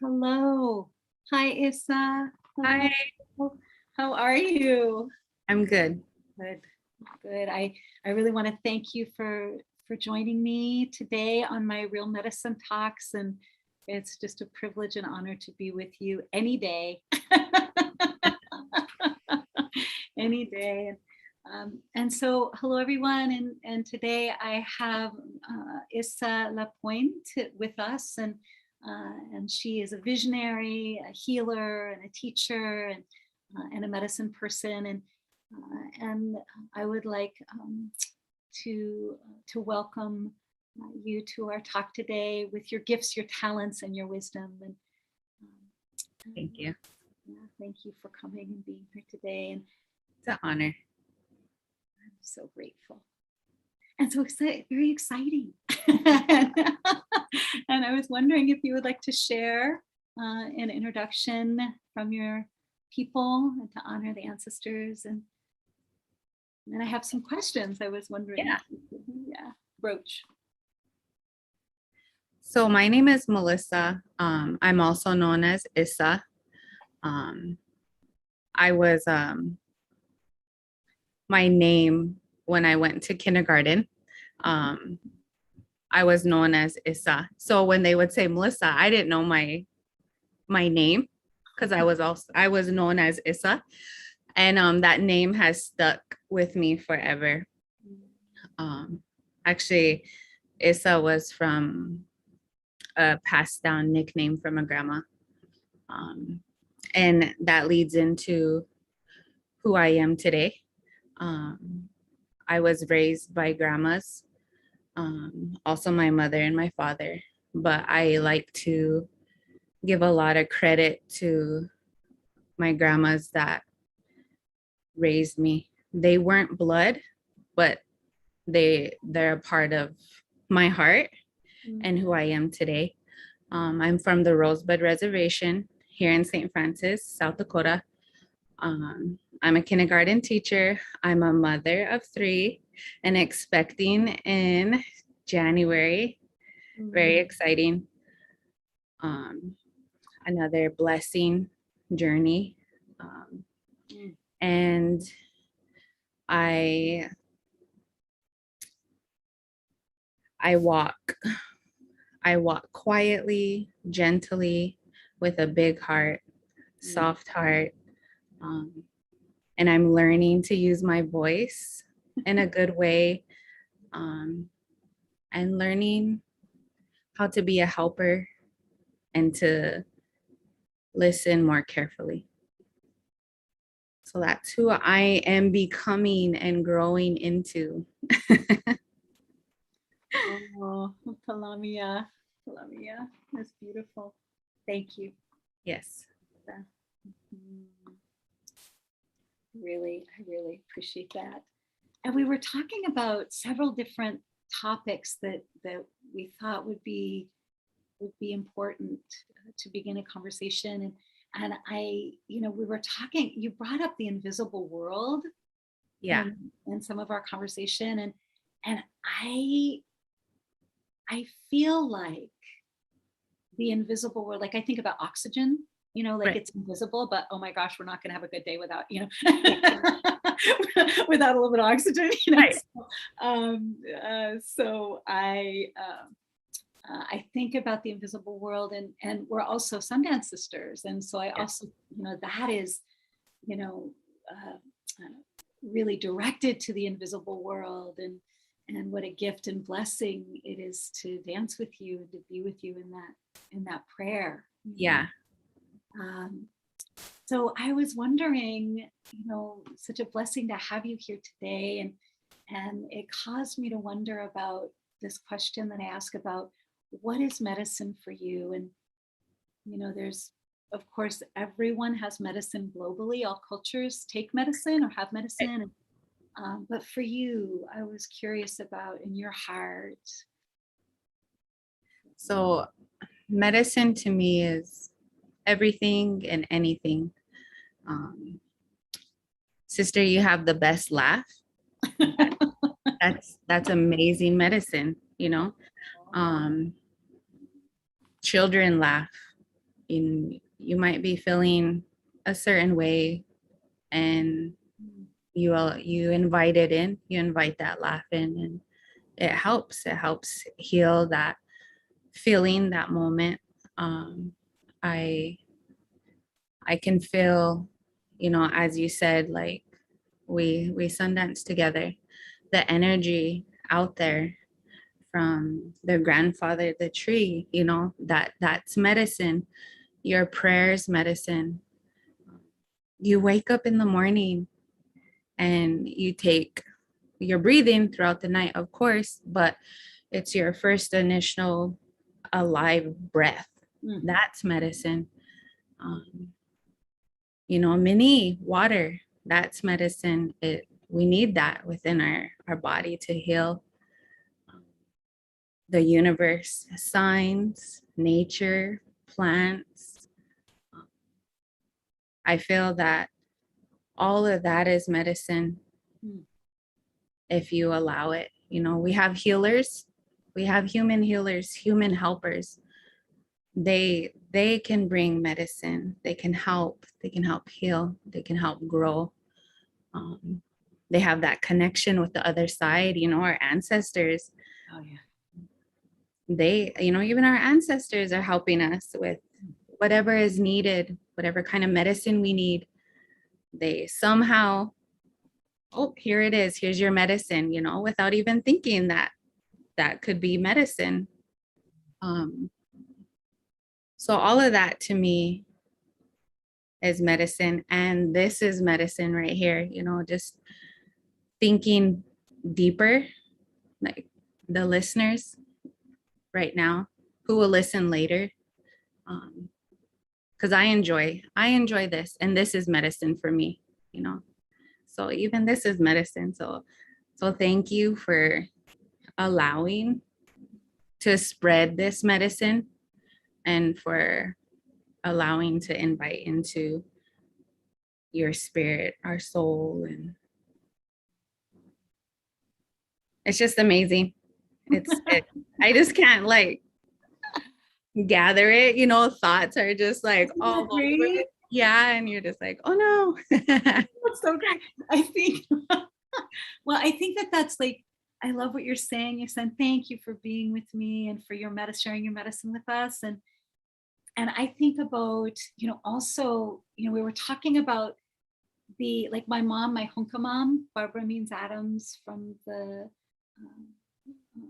Hello. Hi, Issa. Hi, Hello. How are you? I'm good. Good. Good. I really want to thank you for joining me today on my Real Medicine Talks, and it's just a privilege and honor to be with you any day. Any day. And so, hello everyone, and today I have Issa Lapointe with us, and she is a visionary, a healer, and a teacher, and a medicine person, and I would like to welcome you to our talk today with your gifts, your talents, and your wisdom. And Thank you. yeah, thank you for coming and being here today. And It's an honor. I'm so grateful and so excited, very exciting. And I was wondering if you would like to share an introduction from your people and to honor the ancestors. And I have some questions I was wondering. Yeah. Broach. So my name is Melissa. I'm also known as Issa. I was my name when I went to kindergarten. I was known as Issa. So when they would say Melissa, I didn't know my name because I was known as Issa, and that name has stuck with me forever. Actually, Issa was from a passed down nickname from a grandma, and that leads into who I am today. I was raised by grandmas, also my mother and my father, but I like to give a lot of credit to my grandmas that raised me. They weren't blood, but they're a part of my heart and who I am today. I'm from the Rosebud Reservation here in St. Francis, South Dakota. I'm a kindergarten teacher. I'm a mother of 3 and expecting in January. Very exciting. Another blessing journey. And I walk quietly, gently, with a big heart, soft heart. And I'm learning to use my voice in a good way, and learning how to be a helper and to listen more carefully. So that's who I am becoming and growing into. Oh, Palamia. That's beautiful. Thank you. Yes. I really appreciate that. And we were talking about several different topics that we thought would be important to begin a conversation. And we were talking, you brought up the invisible world. Yeah. In some of our conversation, and I feel like the invisible world, like I think about oxygen, like it's invisible, but oh my gosh, we're not going to have a good day without, without a little bit of oxygen, Right. So I think about the invisible world, and we're also Sundance sisters. And so I also, that is, really directed to the invisible world, and what a gift and blessing it is to dance with you, to be with you in that prayer. Yeah. So I was wondering, such a blessing to have you here today, and it caused me to wonder about this question that I ask about what is medicine for you. And there's, of course, everyone has medicine globally. All cultures take medicine or have medicine. But for you, I was curious about in your heart. So medicine to me is everything and anything. Sister, you have the best laugh. That's amazing medicine, Children laugh. You might be feeling a certain way, and you invite it in, you invite that laugh in, and it helps heal that feeling, that moment. um i I can feel, as you said, like we Sundance together, the energy out there from the grandfather, the tree, that's medicine. Your prayers medicine. You wake up in the morning and you're breathing throughout the night, of course, but it's your first initial alive breath. That's medicine. um, mini water, that's medicine. We need that within our body to heal. The universe, signs, nature, plants. I feel that all of that is medicine if you allow it. We have healers, we have human healers, human helpers. They can bring medicine. They can help heal, they can help grow. um, they have that connection with the other side, our ancestors. Oh yeah. They, even our ancestors are helping us with whatever is needed, whatever kind of medicine we need. They somehow, oh, here it is, here's your medicine, without even thinking that that could be medicine. um, so all of that to me is medicine, and this is medicine right here, just thinking deeper, like the listeners right now who will listen later, because I enjoy this, and this is medicine for me, so even this is medicine. So thank you for allowing to spread this medicine, and for allowing to invite into your spirit, our soul. And it's just amazing. I just can't like gather it, thoughts are just like all over. Agree? Yeah, and you're just like, oh no. That's so great. I think, well, I think that's like, I love what you're saying. You're saying, thank you for being with me and for your medicine, sharing your medicine with us. And I think about, also, we were talking about like my mom, my Honka mom, Barbara means Adams from the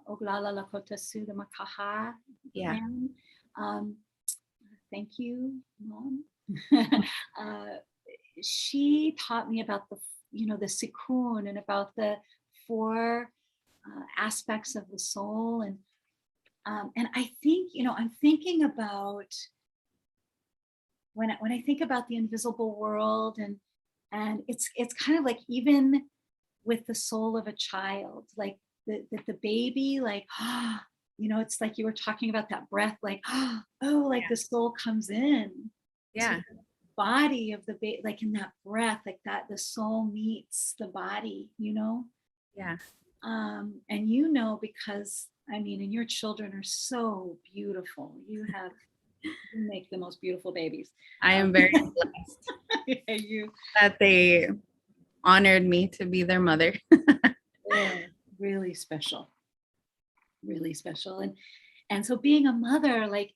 Oglala Lakota Sioux, the Makaha Yeah. land. Um, thank you, Mom. uh, she taught me about the Sikun and about the four aspects of the soul. And I think, I'm thinking about when I think about the invisible world, and it's kind of like even with the soul of a child, like the baby, like, it's like you were talking about that breath, like, oh, like the soul comes in to Yeah. the body of the baby, like in that breath, like that the soul meets the body, Yeah. And because I mean, and your children are so beautiful. You make the most beautiful babies. I am very blessed Yeah, you that they honored me to be their mother. are really special, really special. And so being a mother, like,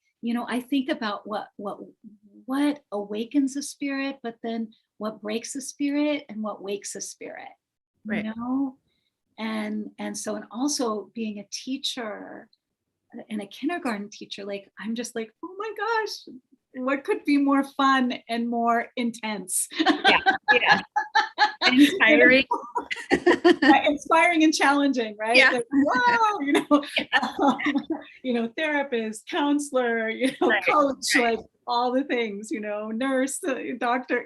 I think about what awakens a spirit, but then what breaks a spirit and what wakes a spirit, Right. and so, and also being a teacher and a kindergarten teacher, like I'm just like, oh my gosh, what could be more fun and more intense? Yeah. Yeah. Inspiring. Inspiring and challenging, right? Yeah. Like, wow, therapist, counselor, Right. coach, Right. like all the things, nurse, doctor,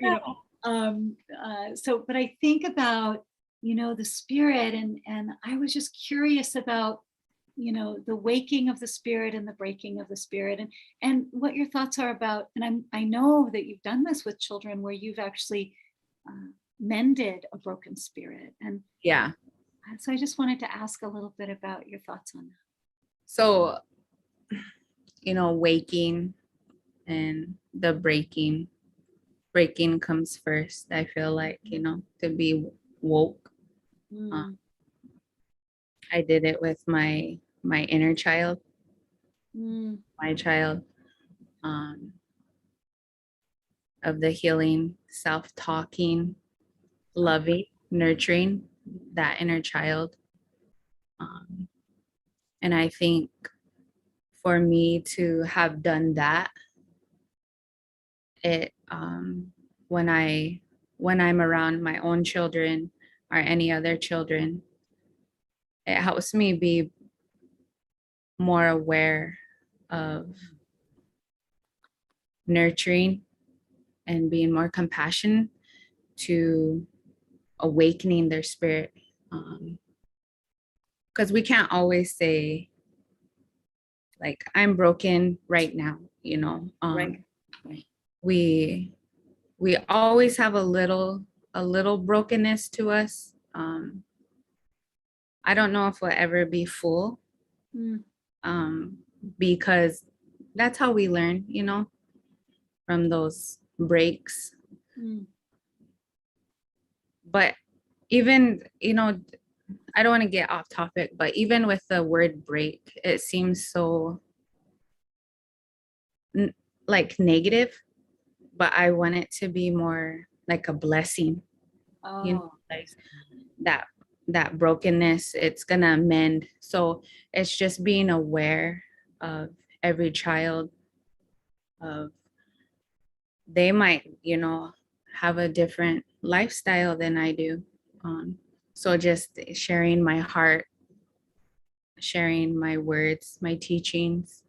so, but I think about, the spirit, and I was just curious about, the waking of the spirit and the breaking of the spirit, and what your thoughts are about. And I know that you've done this with children where you've actually mended a broken spirit. And Yeah. so I just wanted to ask a little bit about your thoughts on that. So, waking and the breaking comes first. I feel like, to be woke. uh, Mm, I did it with my inner child, mm, my child, um, of the healing, self-talking, oh, loving, nurturing that inner child. um, and I think for me to have done that, it when I when I'm around my own children or any other children, it helps me be more aware of nurturing and being more compassionate to awakening their spirit. Because we can't always say, like, I'm broken right now, right, right. we we always have a little brokenness to us. I don't know if we'll ever be full, Mm, um, because that's how we learn, from those breaks. mm, But even, I don't want to get off topic, but even with the word break, it seems so n- like negative, but I want it to be more like a blessing, oh, like that brokenness, it's gonna mend. So it's just being aware of every child, of they might, have a different lifestyle than I do. So just sharing my heart, sharing my words, my teachings,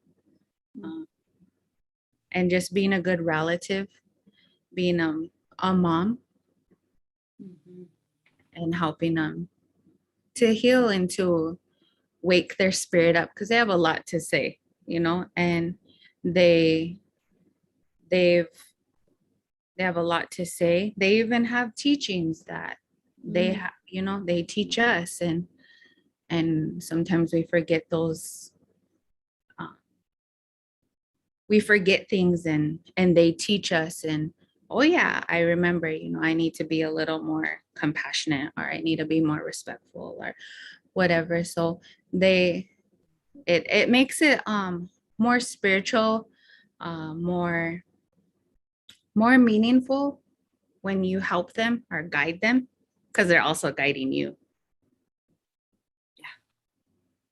mm, um, and just being a good relative, being a mom, mhm, and helping them to heal and to wake their spirit up, because they have a lot to say, and they they've they have a lot to say. They even have teachings that they mm, have, they teach us, and sometimes we forget those. uh, we forget things, and they teach us, and oh yeah, I remember, I need to be a little more compassionate, or I need to be more respectful, or whatever. So they it makes it more spiritual, more meaningful when you help them or guide them, because they're also guiding you.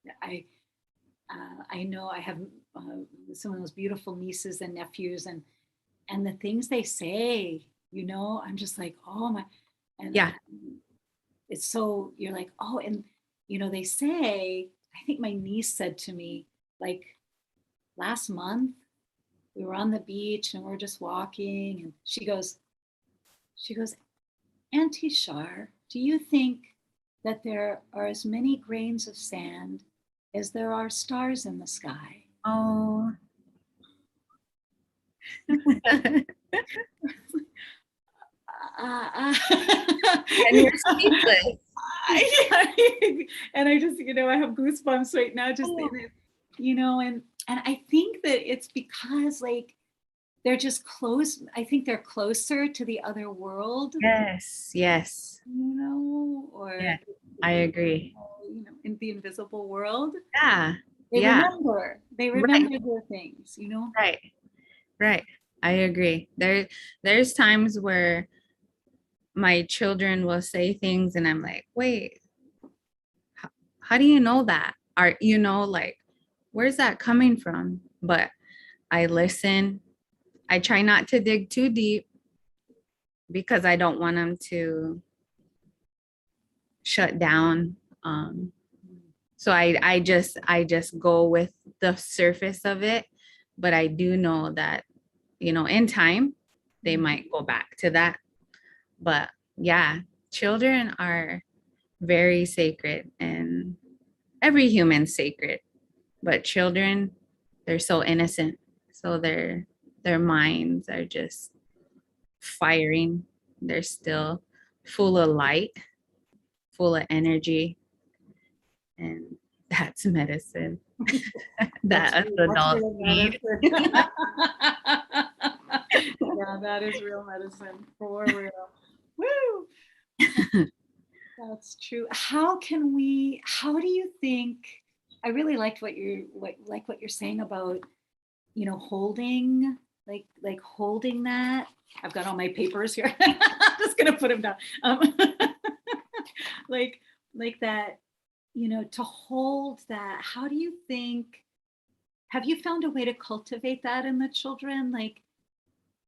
yeah. I know I have some of those beautiful nieces and nephews, and the things they say, I'm just like, oh my, and Yeah. it's so you're like, oh, and they say, I think my niece said to me, like last month we were on the beach and we're just walking, and she goes, Auntie Char, do you think that there are as many grains of sand as there are stars in the sky? Oh. And Uh, you're speechless. and I just, I have goosebumps right now just Oh, thinking, and I think that it's because like they're just close. I think they're closer to the other world, yes, yes, or yes. I agree. in the invisible world. Yeah, They yeah. remember. They Right, remember their things. right, right. I agree. There's times where my children will say things, and I'm like, wait, how do you know that? Are like, where's that coming from? But I listen. I try not to dig too deep, because I don't want them to shut down. So I just go with the surface of it, but I do know that, in time they Mm, might go back to that. But yeah, children are very sacred, and every human's sacred, but children, they're so innocent. So their minds are just firing. They're still full of light, full of energy, and that's medicine. that us That's adults real need. medicine. Yeah, that is real medicine for real. Woo! That's true. How do you think, I really liked what you're saying about, holding, holding that. I've got all my papers here. I'm just gonna put them down. Like, like that, to hold that. How do you think, have you found a way to cultivate that in the children? Like,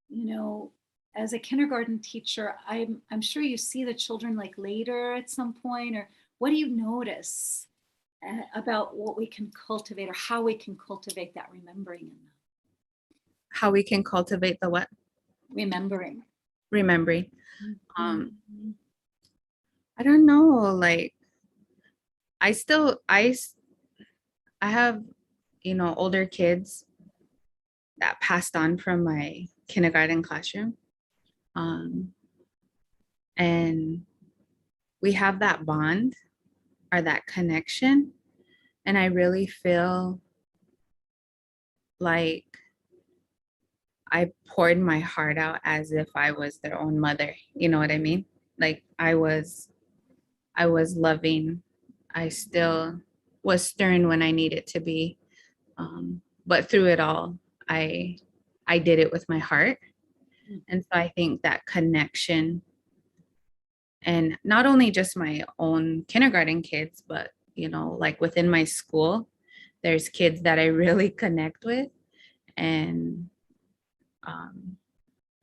you know, as a kindergarten teacher, I'm sure you see the children like later at some point, or what do you notice about what we can cultivate or how we can cultivate that remembering in them? How we can cultivate the what? Remembering. Remembering. Um, Mhm. I don't know. Like, I still, I have, older kids that passed on from my kindergarten classroom. Um, and we have that bond or that connection. And I really feel like I poured my heart out as if I was their own mother. You know what I mean? Like I was loving. I still was stern when I needed to be. But through it all, I I did it with my heart. And so I think that connection, and not only just my own kindergarten kids, but like within my school, there's kids that I really connect with. And um,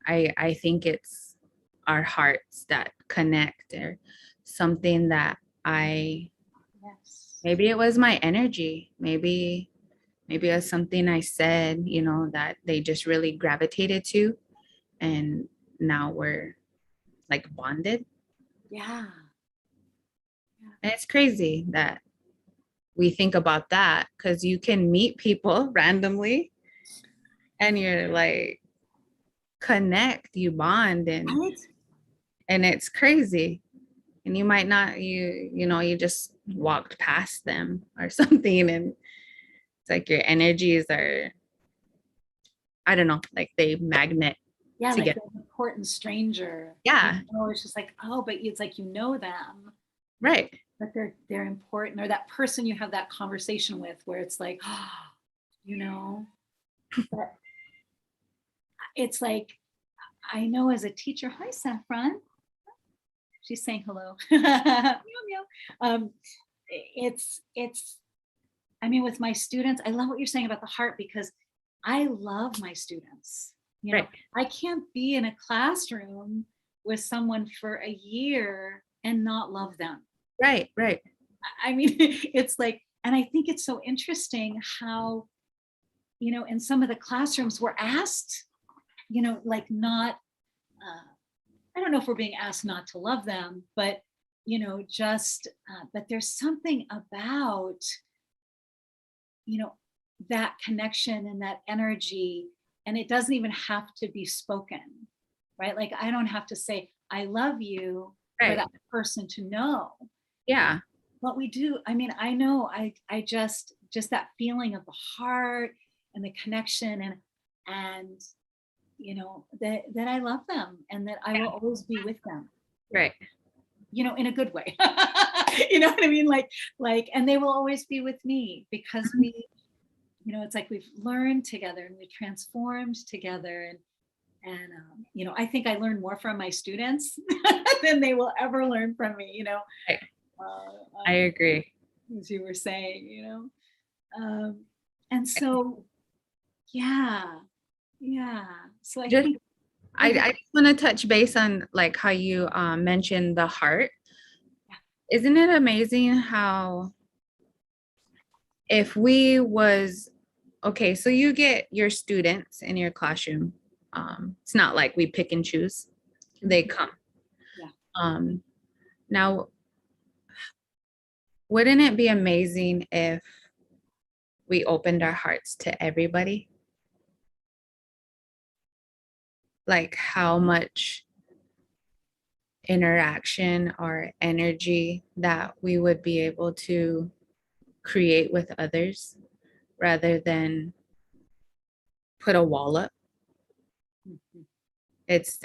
I think it's our hearts that connect, or something that I Yes. maybe it was my energy, maybe it was something I said, that they just really gravitated to, and now we're like bonded. Yeah. And it's crazy that we think about that, because you can meet people randomly and you're like connect, you bond, and Right? it's crazy. And you might not, you just walked past them or something, and it's like your energies are, I don't know, like they magnet Yeah, like together. the important stranger. Yeah, It's just like, oh, but it's like you know them, right. but they're important, or that person you have that conversation with, where it's like, you know, but it's like I know as a teacher. Hi, Saffron. She's saying hello. Meow, meow. It's. I mean, with my students, I love what you're saying about the heart, because I love my students. Right, I can't be in a classroom with someone for a year and not love them. right, right. I mean, it's like, and I think it's so interesting how, in some of the classrooms we're asked, like not, I don't know if we're being asked not to love them, but, just, but there's something about, you know, that connection and that energy. And it doesn't even have to be spoken, right? Like I don't have to say, I love you for Right. that person to know. Yeah. But we do. I mean, I know I just that feeling of the heart and the connection, and that I love them and that I will always be with them, Right. in a good way. You know what I mean? Like, and they will always be with me because it's like we've learned together and we transformed together. And I think I learn more from my students than they will ever learn from me, Right. I uh, agree. as you were saying, and so, yeah, yeah. So I Just think, go I ahead. just want to touch base on like how you mentioned the heart. Yeah. Isn't it amazing how if we was okay, so you get your students in your classroom. It's not like we pick and choose. They Mhm. come. Yeah. Um, Now, wouldn't it be amazing if we opened our hearts to everybody? Like how much interaction or energy that we would be able to create with others. rather than put a wall up. Mhm. It's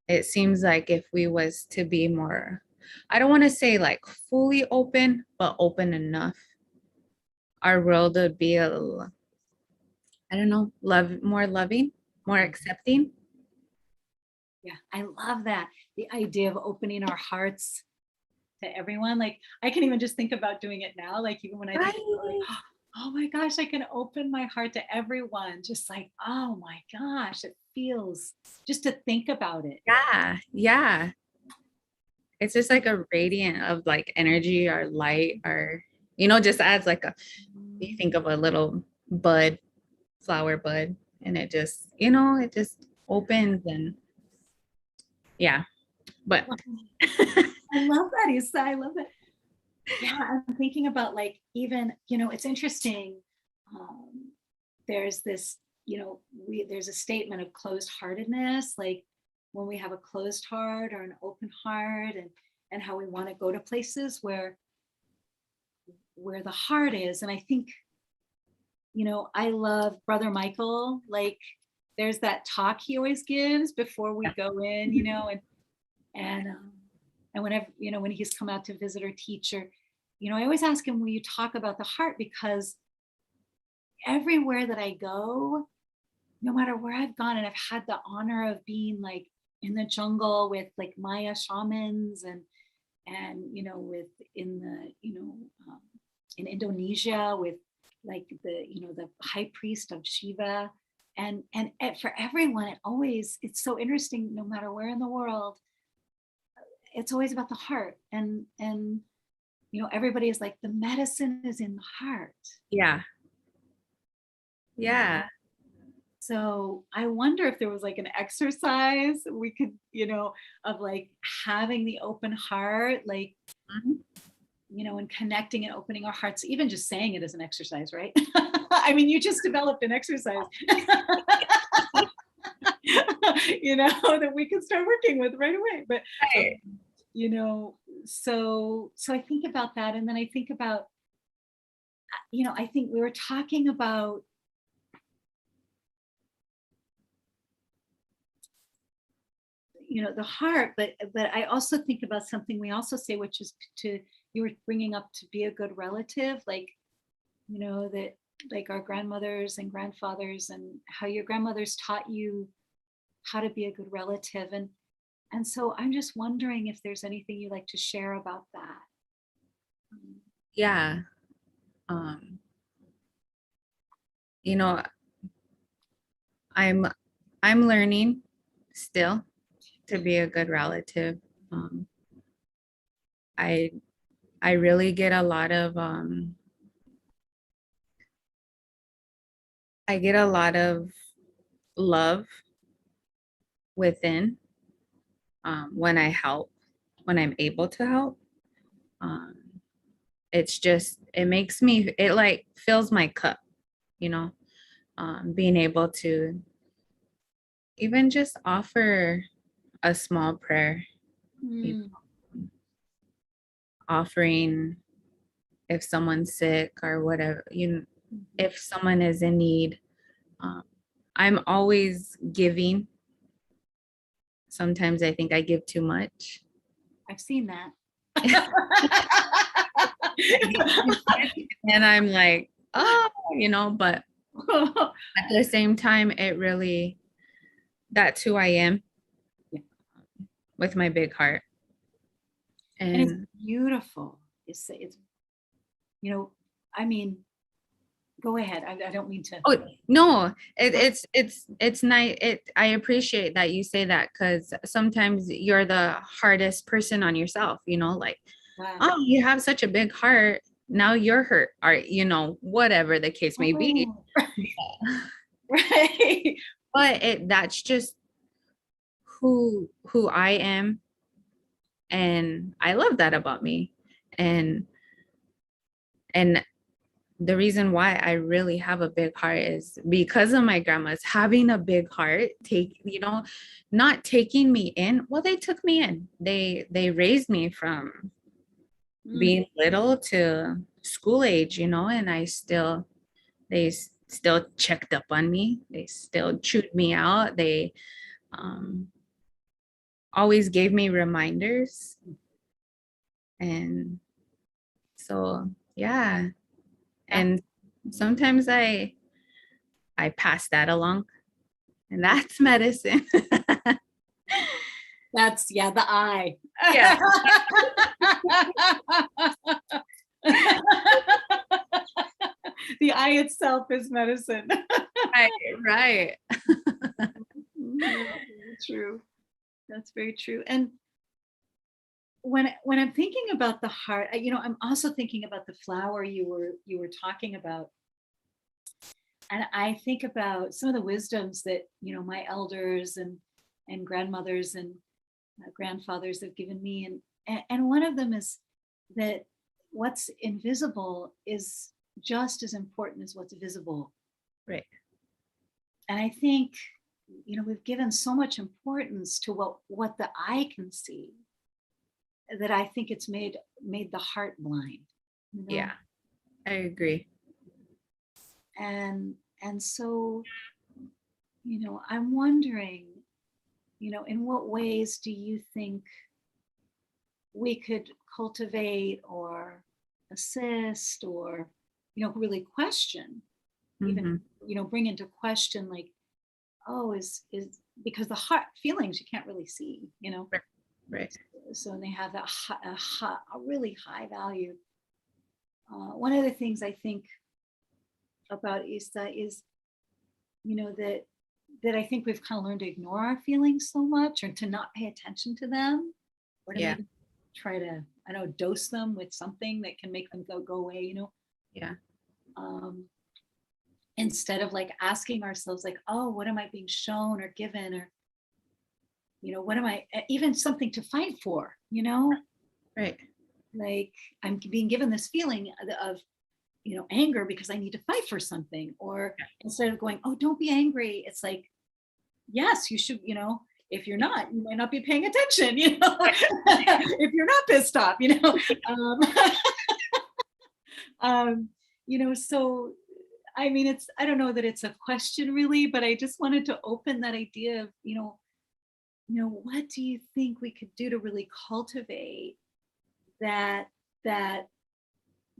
it seems like if we was to be more, I don't want to say like fully open, but open enough, our world would be I don't know, more loving, more accepting. Yeah, I love that. The idea of opening our hearts to everyone. Like I can even just think about doing it now. Like even when I think about like, Right. oh my gosh, I can open my heart to everyone. Just like, oh my gosh, it feels just to think about it. Yeah, yeah. It's just like a radiant of like energy or light or, just adds like you think of a little bud, flower bud, and it just, it just opens and yeah. But I love that, Issa. I love that. Yeah, I'm thinking about like even, it's interesting. Um, there's this, there's a statement of closed heartedness, like when we have a closed heart or an open heart, and how we want to go to places where the heart is. And I think, I love Brother Michael. Like there's that talk he always gives before we go in, and and whenever, when he's come out to visit or teach, or I always ask him, will you talk about the heart? Because everywhere that I go, no matter where I've gone, and I've had the honor of being like in the jungle with like Maya shamans, and with in the in Indonesia with like the high priest of Shiva, for everyone, it's so interesting. No matter where in the world, it's always about the heart, and everybody is like the medicine is in the heart. yeah, Yeah. yeah. So I wonder if there was like an exercise we could, of like having the open heart, like, Mhm. and connecting and opening our hearts, even just saying it as an exercise, right? I mean, you just developed an exercise, that we can start working with right away. But, Right. so I think about that. And then I think about, I think we were talking about, the heart, but I also think about something we also say, which is to, you were bringing up, to be a good relative, like, that like our grandmothers and grandfathers, and how your grandmothers taught you how to be a good relative, and so I'm just wondering if there's anything you'd like to share about that. Yeah. Um, you know, I'm I'm learning still to be a good relative. Um, I I really get a lot of I get a lot of love within when I help, when I'm able to help. Um, it's just it like fills my cup, you know, being able to even just offer a small prayer, you Mm. know, offering if someone's sick or whatever, Mhm. if someone is in need. Um, I'm always giving. Sometimes I think I give too much. I've seen that. I give too much, and I'm like, oh, but at the same time, that's who I am Yeah. with my big heart. And it's And beautiful. It's you know I mean, go ahead. I don't mean to. oh no, it's nice. I appreciate that you say that because sometimes you're the hardest person on yourself, like, Wow. oh, you have such a big heart. Now you're hurt, or whatever the case may be. Oh, right. But that's just who I am, and I love that about me. And and the reason why I really have a big heart is because of my grandma's having a big heart, not taking me in. Well, they took me in. They raised me from Mm. being little to school age, you know, and still checked up on me. They still chewed me out. They um, always gave me reminders. And so, yeah. And sometimes I pass that along, and that's medicine. That's, yeah, the eye. Yeah. The eye itself is medicine. Right, right. That's true. That's very true. And when I'm thinking about the heart, I'm also thinking about the flower you were talking about. And I think about some of the wisdoms that, my elders and grandmothers and grandfathers have given me. And one of them is that what's invisible is just as important as what's visible. Right. And I think, we've given so much importance to what the eye can see, that I think it's made the heart blind. Yeah, I agree. And so, I'm wondering, in what ways do you think we could cultivate or assist or, really question, even, Mhm. bring into question, like, oh, is because the heart feelings you can't really see, Right. Right. so they have a really high value. One of the things I think about Isa is, that I think we've kind of learned to ignore our feelings so much, or to not pay attention to them, or to Yeah. maybe try to, I don't know, dose them with something that can make them go away, Yeah. um, instead of like asking ourselves, like, oh, what am I being shown or given, or what am I, even something to fight for, Right. like I'm being given this feeling of, anger because I need to fight for something. Or instead of going, oh, don't be angry, it's like, yes, you should, if you're not, you might not be paying attention, if you're not pissed off, um, so I mean, I don't know that it's a question really, but I just wanted to open that idea of, what do you think we could do to really cultivate that that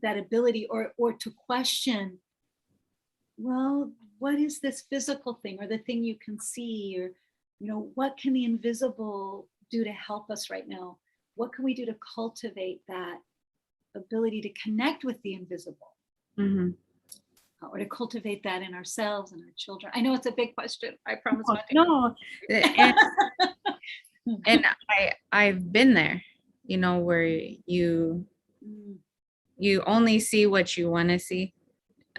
that ability, or to question, well, what is this physical thing or the thing you can see, or what can the invisible do to help us right now? What can we do to cultivate that ability to connect with the invisible, Mm-hmm. or to cultivate that in ourselves and our children? I know it's a big question. I promise not to. No, and I've been there, where Mm, you only see what you want to see,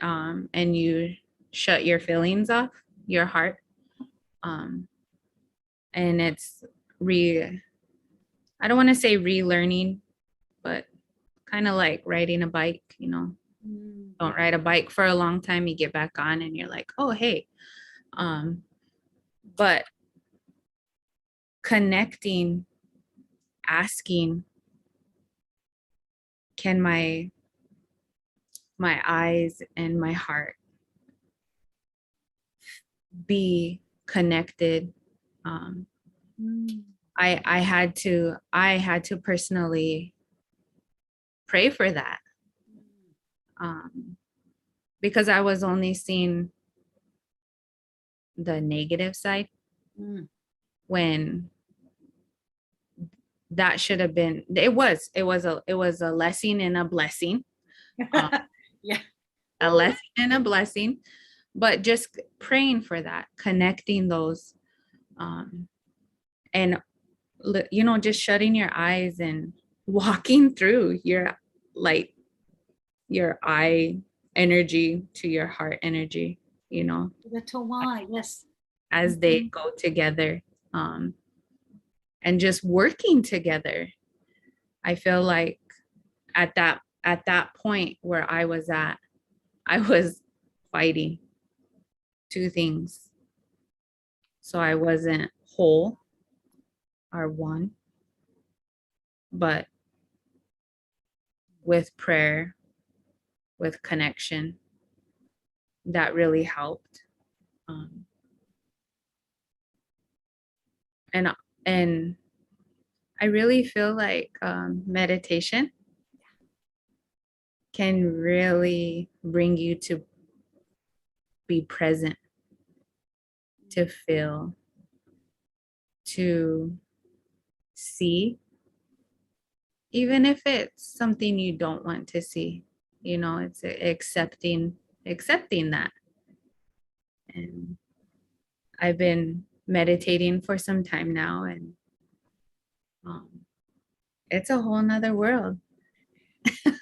and you shut your feelings off, your heart, um, and it's re I don't want to say relearning, but kind of like riding a bike, don't ride a bike for a long time, you get back on and you're like, oh hey, but connecting, asking, can my eyes and my heart be connected? um, mm, I had to personally pray for that, because I was only seeing the negative side, mm. when that should have been, it was a lesson and a blessing, um, Yeah. a lesson and a blessing, but just praying for that, connecting those, um, and just shutting your eyes and walking through your, like, your eye energy to your heart energy, The Tawai, yes. as they Mhm. go together, um, and just working together. I feel like at that point where I was at, I was fighting two things. So I wasn't whole or one, but with prayer, with connection that really helped. And and I really feel like meditation can really bring you to be present, to feel, to see, even if it's something you don't want to see. You know, it's accepting that. And I've been meditating for some time now, and um, it's a whole nother world. Yeah,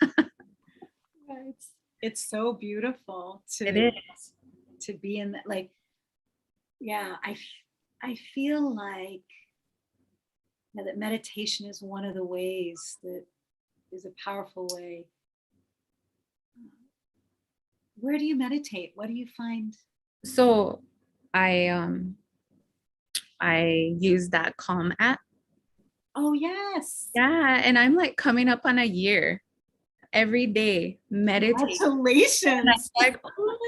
it's so beautiful It is. to be in that, like, yeah, I feel like, yeah, that meditation is one of the ways that is a powerful way. Where do you meditate? What do you find? So I use that Calm app. Oh, yes. Yeah, and I'm like coming up on a year every day meditating. And I'm Congratulations. like, oh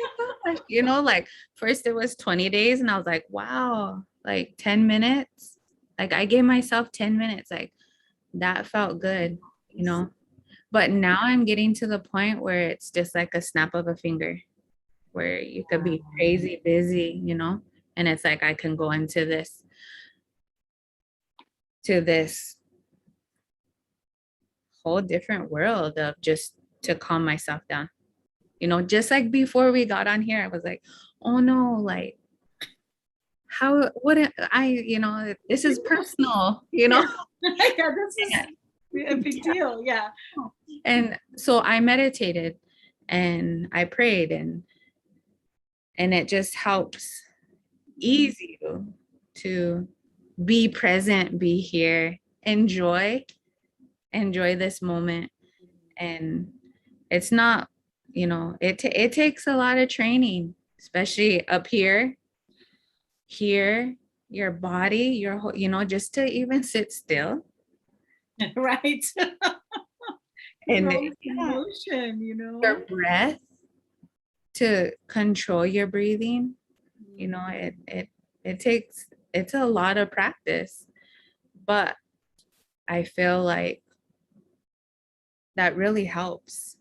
my gosh, you know, like first it was 20 days, and I was like, wow, like 10 minutes. Like I gave myself 10 minutes. Like that felt good, you know. But now I'm getting to the point where it's just like a snap of a finger, where you could be crazy busy, you know, and it's like I can go into this whole different world of just to calm myself down. You know, just like before we got on here, I was like, oh no, like how would I, you know, this is personal, you know? Yeah. Yeah, this is a big deal. Yeah. And so I meditated and I prayed, and it just helps ease you to be present, be here, enjoy this moment. And it's not, you know, it takes a lot of training, especially up here, your body, you know, just to even sit still. Right. And You're always in yeah, motion, you your know? breath, to control your breathing, you know, it takes, it's a lot of practice, but I feel like that really helps.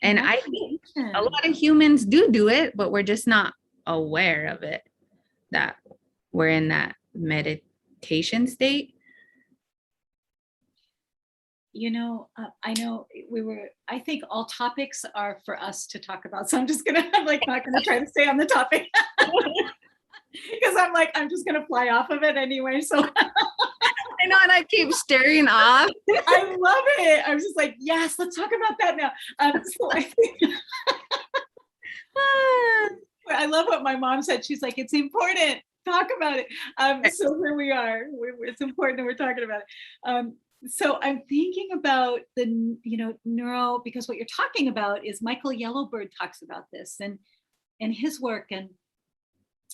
And I think a Congratulations. lot of humans do it, but we're just not aware of it, that we're in that meditation state. You know, I know I think all topics are for us to talk about. So I'm like not gonna try to stay on the topic because I'm like, I'm just gonna fly off of it anyway. So I know, and I keep staring off. I love it. I was just like, yes, let's talk about that now. So I think I love what my mom said. She's like, it's important. Talk about it. So here we are. It's important that we're talking about it. So I'm thinking about the, neuro, because what you're talking about is Michael Yellowbird talks about this and his work, and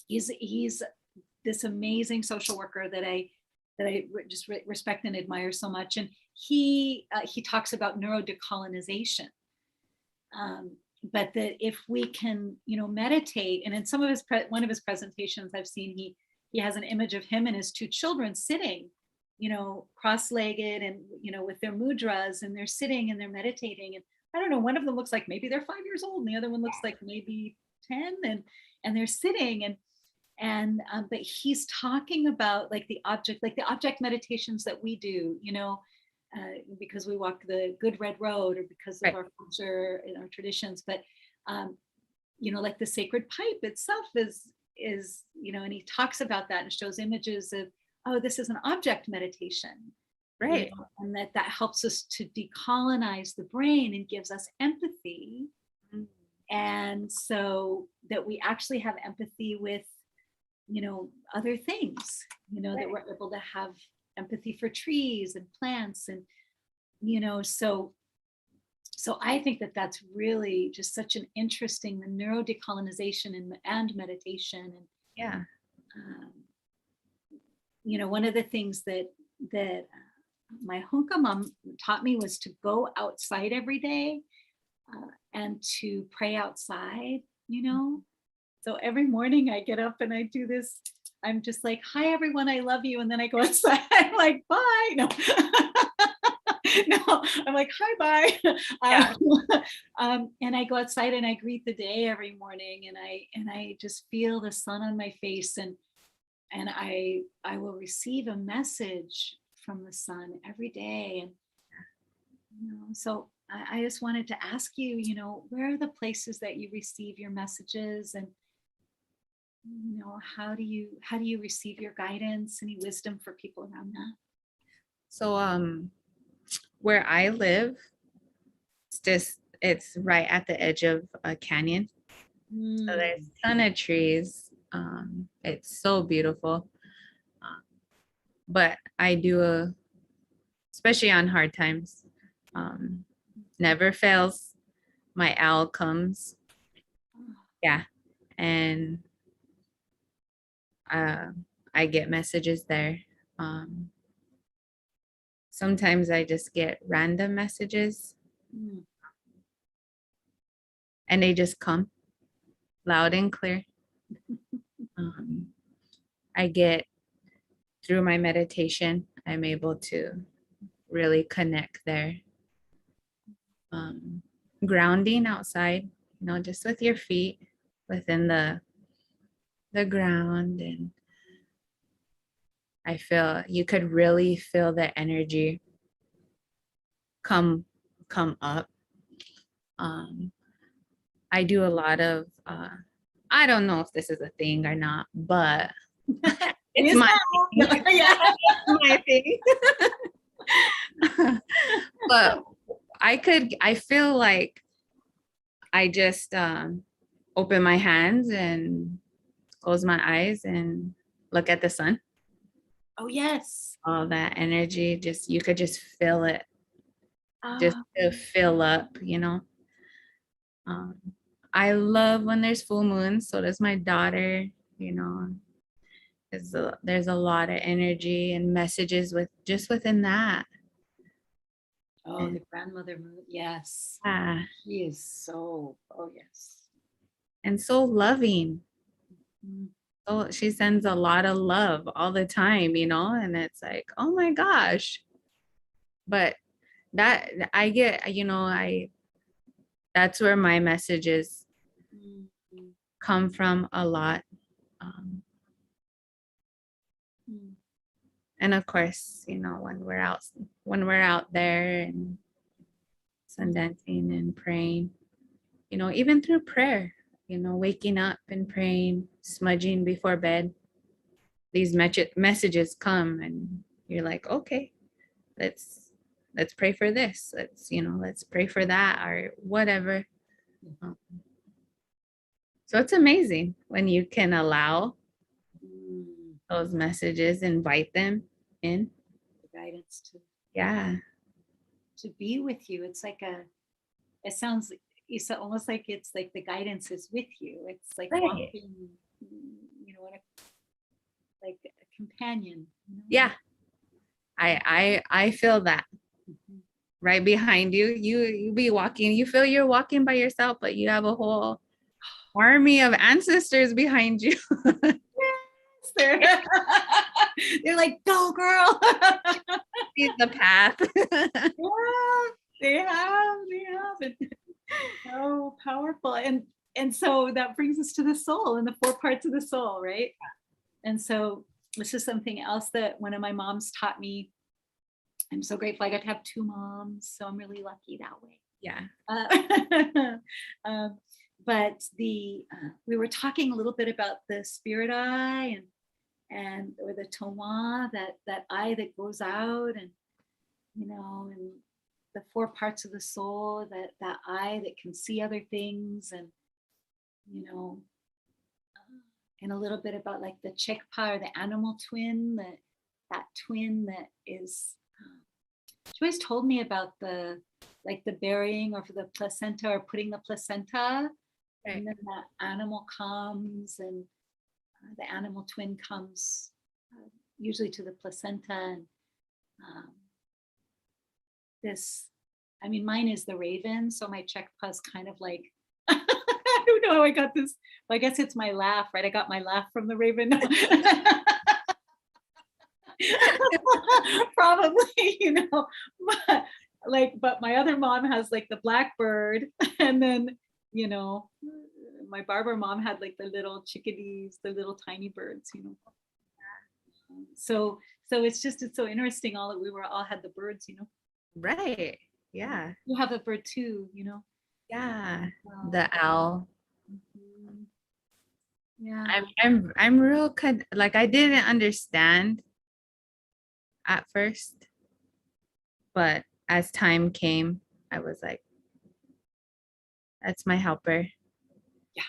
he's this amazing social worker that I just respect and admire so much, and he talks about neurodecolonization. But that if we can, meditate, and in some of his one of his presentations I've seen, he has an image of him and his two children sitting, cross-legged, and with their mudras, and they're sitting and they're meditating, and I don't know, one of them looks like maybe they're 5 years old, and the other one looks like maybe 10, and they're sitting, and but he's talking about like the object meditations that we do, because we walk the good red road, or because of Right. our culture and our traditions. But like the sacred pipe itself is and he talks about that and shows images of, oh, this is an object meditation, Right. and that helps us to decolonize the brain and gives us empathy. Mhm. And so that we actually have empathy with other things, that we're able to have empathy for trees and plants, and so I think that that's really just such an interesting, the neurodecolonization and meditation. And Yeah. um, one of the things that my Hunka mom taught me was to go outside every day, and to pray outside, you know. So every morning I get up and I do this. I'm just like, hi, everyone, I love you. And then I go outside, I'm like, bye. No, no, I'm like, hi, bye. Yeah. And I go outside and I greet the day every morning, and I just feel the sun on my face, and I will receive a message from the sun every day. And so I just wanted to ask you, where are the places that you receive your messages, and how do you receive your guidance? Any wisdom for people around that? So where I live, it's right at the edge of a canyon. So there's Mm. a ton of trees. It's so beautiful. But I do especially on hard times, um, never fails. My owl comes. Yeah. And uh, I get messages there. Um, Sometimes I just get random messages Mm. and they just come loud and clear. Um, I get through my meditation, I'm able to really connect there. Um, Grounding outside, just with your feet within the ground, and I feel you could really feel the energy come come up. Um, I do a lot of I don't know if this is a thing or not, but It it's is my now. thing. Yeah. My thing. But I feel like I just open my hands and close my eyes and look at the sun. Oh, yes. All that energy, just you could just feel it, just Ah, to fill up. Um, I love when there's full moons. So does my daughter. You know, there's a lot of energy and messages within that. oh, And the grandmother moon. Yes. yeah, She is so, oh, yes. and so loving. Mm. So she sends a lot of love all the time, and it's like, oh my gosh. But that I get, that's where my messages Mm. Mm. come from a lot. Um, Mm. and of course, when we're out there and sun dancing and praying, even through prayer, waking up and praying, smudging before bed, these messages come and you're like, okay, let's pray for this. Let's pray for that or whatever. Um, So it's amazing when you can allow Mm. those messages, invite them in. The guidance Yeah. to be with you. It's like it sounds, it's almost like it's like the guidance is with you. It's like Right. walking, in like a companion. Yeah. I feel that Mhm. right behind you. You be walking, you feel you're walking by yourself, but you have a whole army of ancestors behind you. Yes, they're like, go girl. See the path. Yeah, they have it. So powerful. And so that brings us to the soul and the four parts of the soul, right? And so this is something else that one of my moms taught me. I'm so grateful I got to have two moms, so I'm really lucky that way. Yeah. Um, but we were talking a little bit about the spirit eye and or the toma, that eye that goes out, and the four parts of the soul, that eye that can see other things, and you know and a little bit about like the chekpa, or the animal twin, that twin that is she always told me about the like the burying or for the placenta, or putting the placenta, Right. and then that animal comes, and the animal twin comes usually to the placenta, and um, this I mean, mine is the raven, so my chekpa's kind of like, I don't know how I got this. Well, I guess it's my laugh, right? I got my laugh from the raven. Probably, but but my other mom has like the blackbird, and then, you know, my barber mom had like the little chickadees, the little tiny birds. So it's so interesting all that we were all had the birds. Right. Yeah. You have a bird too. Yeah. Wow. The owl. Mhm. Yeah. I'm real like I didn't understand at first, but as time came, I was like, that's my helper. Yeah.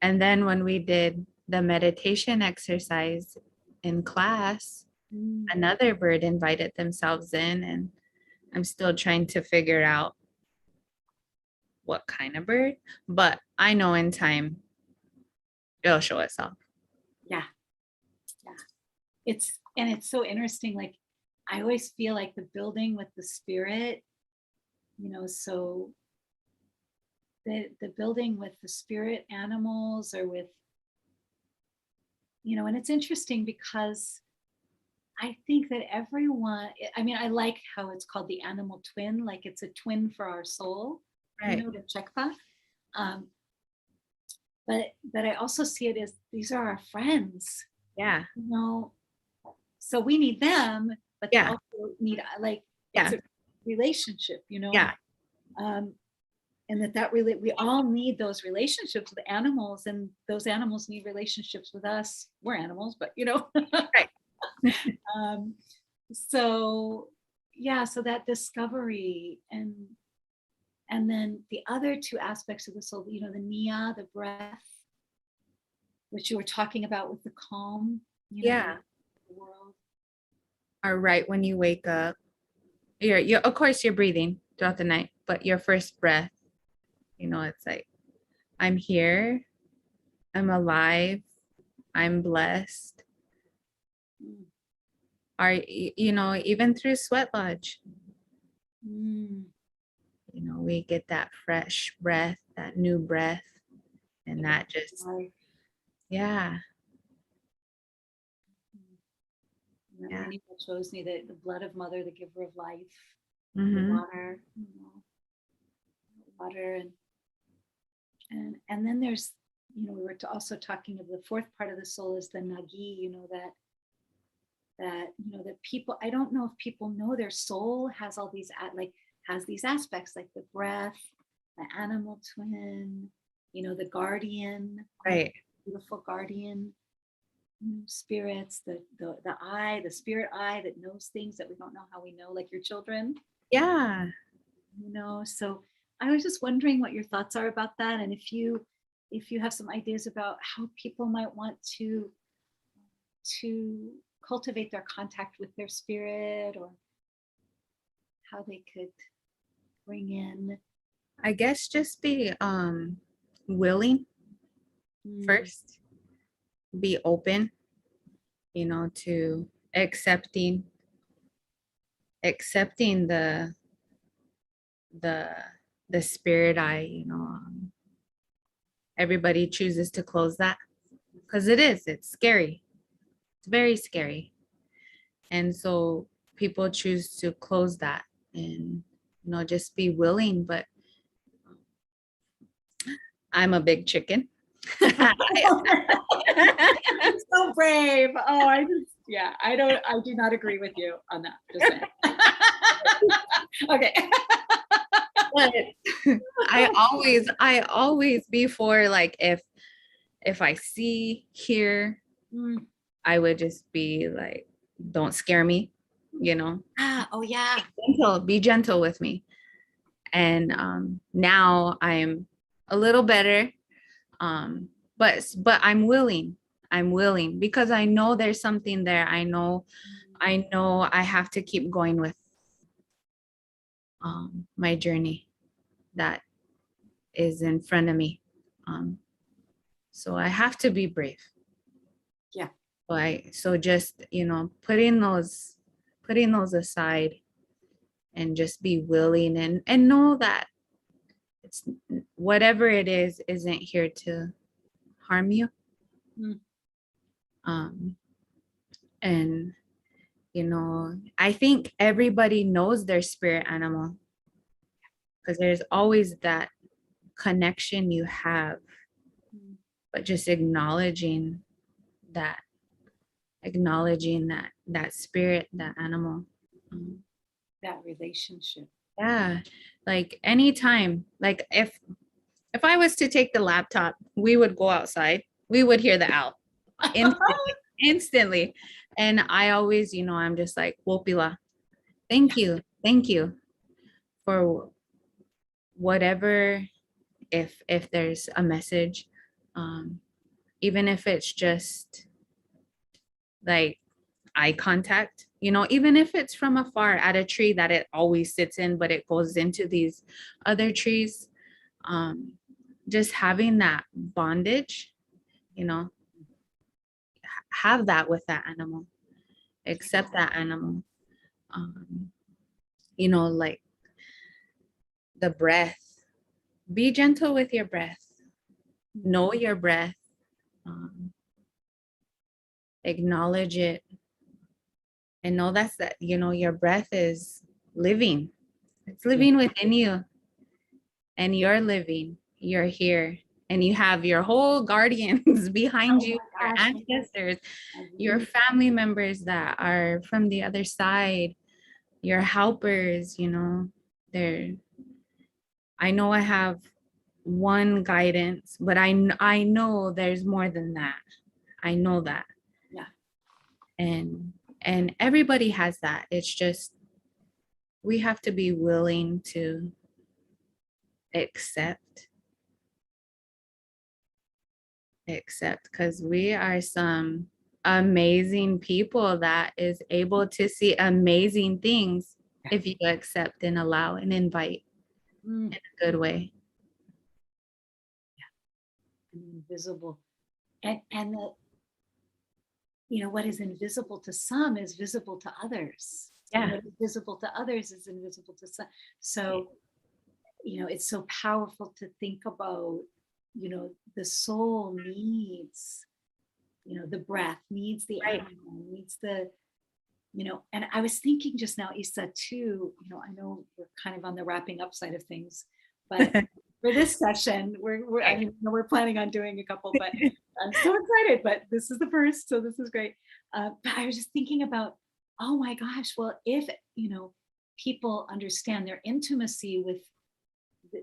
And then when we did the meditation exercise in class, Mm. another bird invited themselves in, and I'm still trying to figure out what kind of bird, but I know in time it'll show itself. Yeah. Yeah. It's so interesting. Like, I always feel like the building with the spirit, so the building with the spirit animals, or and it's interesting because I think that everyone, I mean, I like how it's called the animal twin, like it's a twin for our soul, Right. the chekpa. Um, but I also see it as these are our friends, Yeah. So we need them, but they Yeah. also need, like, it's Yeah. a relationship. Yeah. Um, and that really, we all need those relationships with animals, and those animals need relationships with us. We're animals, but Right. um, so yeah, so that discovery, and then the other two aspects of the soul, the niya, the breath, which you were talking about with the calm, Yeah. the world. Or right when you wake up, you're of course you're breathing throughout the night, but your first breath, it's like, I'm here, I'm alive, I'm blessed. Mm. Are even through sweat lodge, Mm. we get that fresh breath, that new breath, and that just, Life. yeah. And Yeah. Rennie shows me that the blood of mother, the giver of life, the Mm-hmm. water, and then there's, we were also talking of the fourth part of the soul is the nagi, that people, I don't know if people know their soul has all these has these aspects, like the breath, the animal twin, the guardian, Right. beautiful guardian spirits, the eye, the spirit eye that knows things that we don't know how we know, like your children. Yeah. So I was just wondering what your thoughts are about that, and if you have some ideas about how people might want to cultivate their contact with their spirit, or how they could bring in. I guess just be willing first, be open, to accepting the the spirit eye. Everybody chooses to close that because it's scary. It's very scary. And so people choose to close that and just be willing. But I'm a big chicken. So brave. Oh, I do not agree with you on that. Just saying. Okay. But I always before, like, if I see here, I would just be like, don't scare me, Oh yeah. be gentle with me. And now I'm a little better, but I'm willing because I know there's something there. I know I have to keep going with my journey that is in front of me. So I have to be brave. Yeah. So just putting those aside and just be willing and know that it's whatever it is isn't here to harm you. Mm. um and I think everybody knows their spirit animal, because there's always that connection you have, Mm. but just that acknowledging that spirit, that animal. Um, That relationship. yeah, like anytime, like if I was to take the laptop, we would go outside, we would hear the owl instantly. And I always, I'm just like, Wopila, thank you for whatever. If there's a message, um even if it's just like eye contact, even if it's from afar at a tree that it always sits in, but it goes into these other trees. um just having that bondage, you know have that with that animal, accept that animal. um like the breath, be gentle with your breath, know your breath, um, acknowledge it, and know that your breath is living. It's Yeah. living within you, and you're here, and you have your whole guardians behind Oh you, my your gosh. ancestors, I your really, family members that are from the other side, your helpers. They're I know I have one guidance, but I know there's more than that. I know that. yeah. And everybody has that. It's just we have to be willing to accept, because we are some amazing people that is able to see amazing things if you accept and allow and invite Mm. in a good way. Invisible. And the, what is invisible to some is visible to others. And Yeah. what is visible to others is invisible to some. So, it's so powerful to think about, the soul needs, the breath, needs the Right. animal, needs the, and I was thinking just now, Isa, too, I know we're kind of on the wrapping up side of things, but for this session, I mean, we're planning on doing a couple, but I'm so excited, but this is the first, so this is great. But I was just thinking about, oh my gosh, well, if, people understand their intimacy with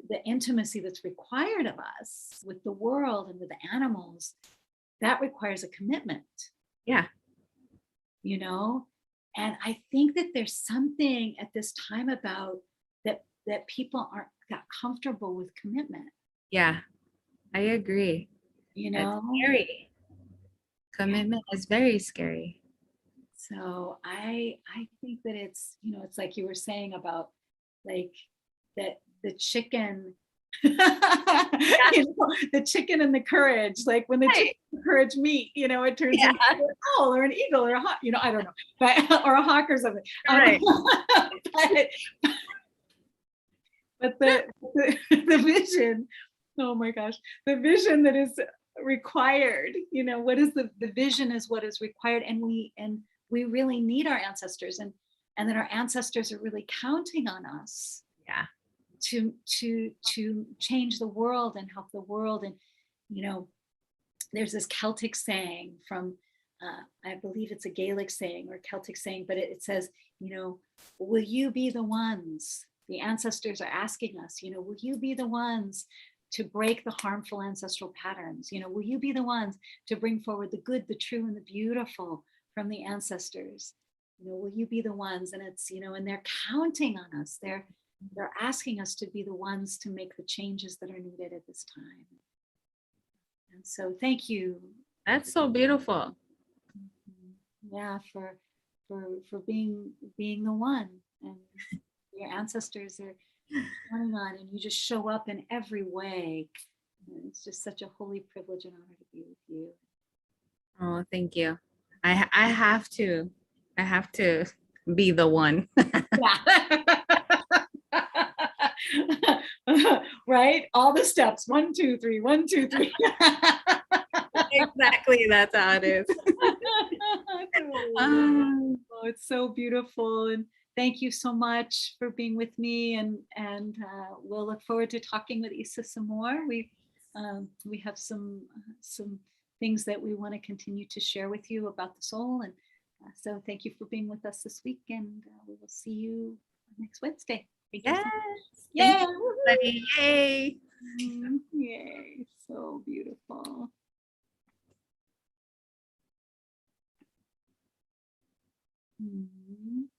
the intimacy that's required of us with the world and with the animals, that requires a commitment, Yeah. you know? And I think that there's something at this time about that people aren't that comfortable with commitment, Yeah. I agree. you It's know? scary. Yeah. Commitment is very scary. So I think that it's, it's like you were saying about like that the chicken, the chicken and the courage, like when the chicken Right. and the courage meet, it turns Yeah. into an owl or an eagle or a hawk, I don't know, but or a hawk or something. Right. But, but the vision, oh my gosh, the vision that is required, what is the vision is what is required, and we really need our ancestors, and that our ancestors are really counting on us Yeah. to change the world and help the world. And there's this Celtic saying from I believe it's a Gaelic saying or Celtic saying, but it says, will you be the ones, the ancestors are asking us, will you be the ones to break the harmful ancestral patterns? Will you be the ones to bring forward the good, the true, and the beautiful from the ancestors? Will you be the ones? And it's, and they're counting on us. They're asking us to be the ones to make the changes that are needed at this time. And so thank you. That's so beautiful. Yeah, for being the one, and your ancestors are counting on, and you just show up in every way. And it's just such a holy privilege and honor to be with you. Oh, thank you. I have to be the one. Yeah. Right? All the steps. 1, 2, 3, 1, 2, 3. Exactly, that's how it is. Um, Oh, it's so beautiful. And thank you so much for being with me. And we'll look forward to talking with Issa some more. We have some things that we want to continue to share with you about the soul. And so thank you for being with us this week. And we will see you next Wednesday. Thank you yes. so much. Thank Yeah. you, everybody. Yay. Yay. So beautiful. Mhm.